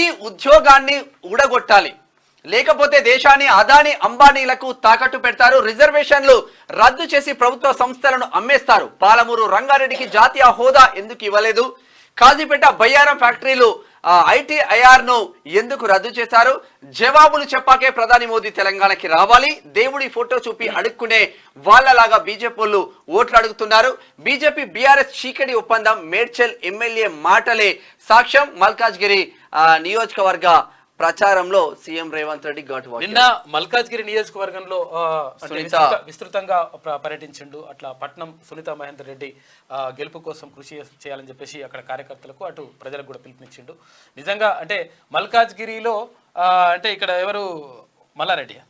ప్రతి ఉద్యోగాన్ని ఊడగొట్టాలి, లేకపోతే దేశాన్ని అదాని అంబానీలకు తాకట్టు పెడతారు, రిజర్వేషన్లు రద్దు చేసి ప్రభుత్వ సంస్థలను అమ్మేస్తారు, పాలమూరు రంగారెడ్డికి జాతీయ హోదా ఎందుకు ఇవ్వలేదు, కాజీపేట బయ్యారం ఫ్యాక్టరీలు ITIR ను ఎందుకు రద్దు చేశారు, జవాబులు చెప్పాకే ప్రధాని మోదీ తెలంగాణకి రావాలి, దేవుడి ఫోటో చూపి అడుక్కునే వాళ్ళలాగా బీజేపీ వాళ్ళు ఓట్లు అడుగుతున్నారు, బీజేపీ బీఆర్ఎస్ చీకటి ఒప్పందం, మేడ్చల్ ఎమ్మెల్యే మాటలే సాక్ష్యం, మల్కాజ్గిరి నియోజకవర్గ ప్రచారంలో సీఎం రేవంత్ రెడ్డి ఘాటు నిన్న మల్కాజ్గిరి నియోజకవర్గంలో విస్తృతంగా పర్యటించిండు. అట్లా పట్నం సునీత మహేందర్ రెడ్డి గెలుపు కోసం కృషి చేయాలని చెప్పేసి అక్కడ కార్యకర్తలకు అటు ప్రజలకు కూడా పిలుపునిచ్చిండు. నిజంగా అంటే మల్కాజ్గిరిలో అంటే ఇక్కడ ఎవరు మల్లారెడ్డి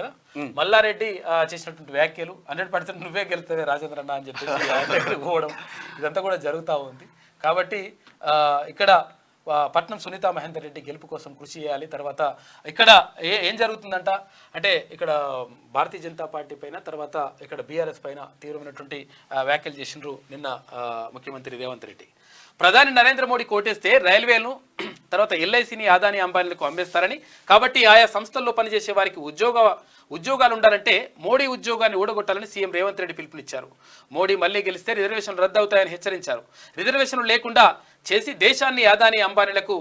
కదా, మల్లారెడ్డి చేసినటువంటి వ్యాఖ్యలు 100% నువ్వే గెలుతావే రాజేంద్ర అన్న అని చెప్పేసి ఆయన దగ్గర పోవడం ఇదంతా కూడా జరుగుతూ ఉంది. కాబట్టి ఇక్కడ పట్నం సునీత మహేందర్ రెడ్డి గెలుపు కోసం కృషి చేయాలి. తర్వాత ఇక్కడ ఏం జరుగుతుందంట అంటే ఇక్కడ భారతీయ జనతా పార్టీ పైన తర్వాత ఇక్కడ బీఆర్ఎస్ పైన తీవ్రమైనటువంటి వ్యాఖ్యలు చేసినారు నిన్న ముఖ్యమంత్రి రేవంత్ రెడ్డి. ప్రధాని నరేంద్ర మోడీ కోటేస్తే రైల్వేలను తర్వాత LICని అదాని అంబానీలకు అమ్మేస్తారని, కాబట్టి ఆయా సంస్థల్లో పనిచేసే వారికి ఉద్యోగాలు ఉండాలంటే మోడీ ఉద్యోగాన్ని ఊడగొట్టాలని సీఎం రేవంత్ రెడ్డి పిలుపునిచ్చారు. మోడీ మళ్లీ గెలిస్తే రిజర్వేషన్లు రద్దవుతాయని హెచ్చరించారు. రిజర్వేషన్లు లేకుండా చేసి దేశాన్ని అదాని అంబానీలకు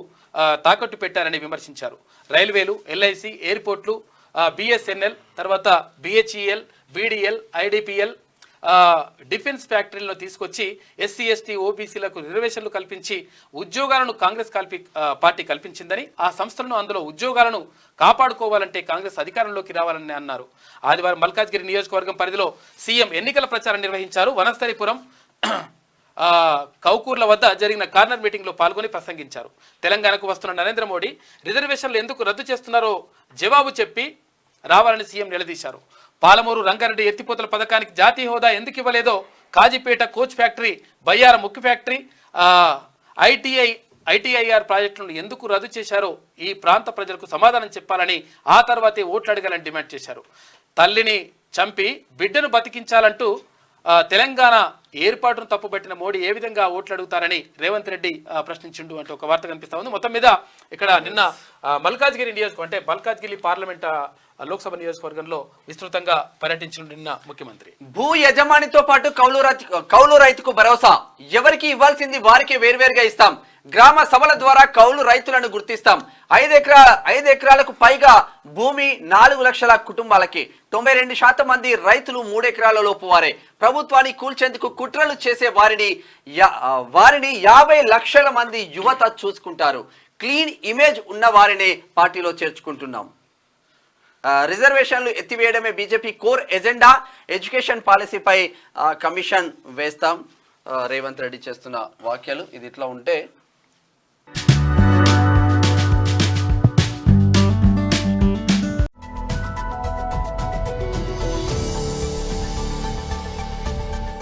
తాకట్టు పెట్టారని విమర్శించారు. రైల్వేలు, LIC, ఎయిర్పోర్ట్లు, BSNL, తర్వాత BHEL, BDL, IDPL, డిఫెన్స్ ఫ్యాక్టరీలను తీసుకొచ్చి SC, ST, OBCలకు రిజర్వేషన్లు కల్పించి ఉద్యోగాలను కాంగ్రెస్ పార్టీ కల్పించిందని, ఆ సంస్థలను అందులో ఉద్యోగాలను కాపాడుకోవాలంటే కాంగ్రెస్ అధికారంలోకి రావాలని అన్నారు. ఆదివారం మల్కాజ్గిరి నియోజకవర్గం పరిధిలో సీఎం ఎన్నికల ప్రచారం నిర్వహించారు. వనస్థలిపురం కౌకూర్ల వద్ద జరిగిన కార్నర్ మీటింగ్లో పాల్గొని ప్రసంగించారు. తెలంగాణకు వస్తున్న నరేంద్ర మోడీ రిజర్వేషన్లు ఎందుకు రద్దు చేస్తున్నారో జవాబు చెప్పి రావాలని సీఎం నిలదీశారు. పాలమూరు రంగారెడ్డి ఎత్తిపోతల పథకానికి జాతీయ హోదా ఎందుకు ఇవ్వలేదో, కాజీపేట కోచ్ ఫ్యాక్టరీ, బయ్యారం ముఖ్య ఫ్యాక్టరీ, ITIR ప్రాజెక్టులను ఎందుకు రద్దు చేశారో ఈ ప్రాంత ప్రజలకు సమాధానం చెప్పాలని, ఆ తర్వాతే ఓట్లు అడగాలని డిమాండ్ చేశారు. తల్లిని చంపి బిడ్డను బతికించాలంటూ తెలంగాణ ఏర్పాటును తప్పుబట్టిన మోడీ ఏ విధంగా ఓట్లు అడుగుతారని రేవంత్ రెడ్డి ప్రశ్నించిండు అంటే ఒక వార్త కనిపిస్తా ఉంది. మొత్తం మీద ఇక్కడ నిన్న మల్కాజ్గిరి నియోజకవర్గం అంటే మల్కాజ్గిరి పార్లమెంట్ లోక్సభ నియోజకవర్గంలో విస్తృతంగా పర్యటించిన నిన్న ముఖ్యమంత్రి. భూ యజమానితో పాటు కౌలు రైతుకు భరోసా, ఎవరికి ఇవ్వాల్సింది వారికే వేర్వేరుగా ఇస్తాం, గ్రామ సభల ద్వారా కౌలు రైతులను గుర్తిస్తాం, 5 ఎకరాలకు పైగా భూమి 4 లక్షల కుటుంబాలకి, 92% మంది రైతులు 3 ఎకరాల లోపు వారే, ప్రభుత్వాన్ని కూల్చేందుకు కుట్రలు చేసే వారిని 50 లక్షల మంది యువత చూసుకుంటారు, క్లీన్ ఇమేజ్ ఉన్న వారినే పార్టీలో చేర్చుకుంటున్నాం, రిజర్వేషన్లు ఎత్తివేయడమే బీజేపీ కోర్ ఎజెండా, ఎడ్యుకేషన్ పాలసీపై కమిషన్ వేస్తాం, రేవంత్ రెడ్డి చేస్తున్న వ్యాఖ్యలు. ఇది ఇట్లా ఉంటే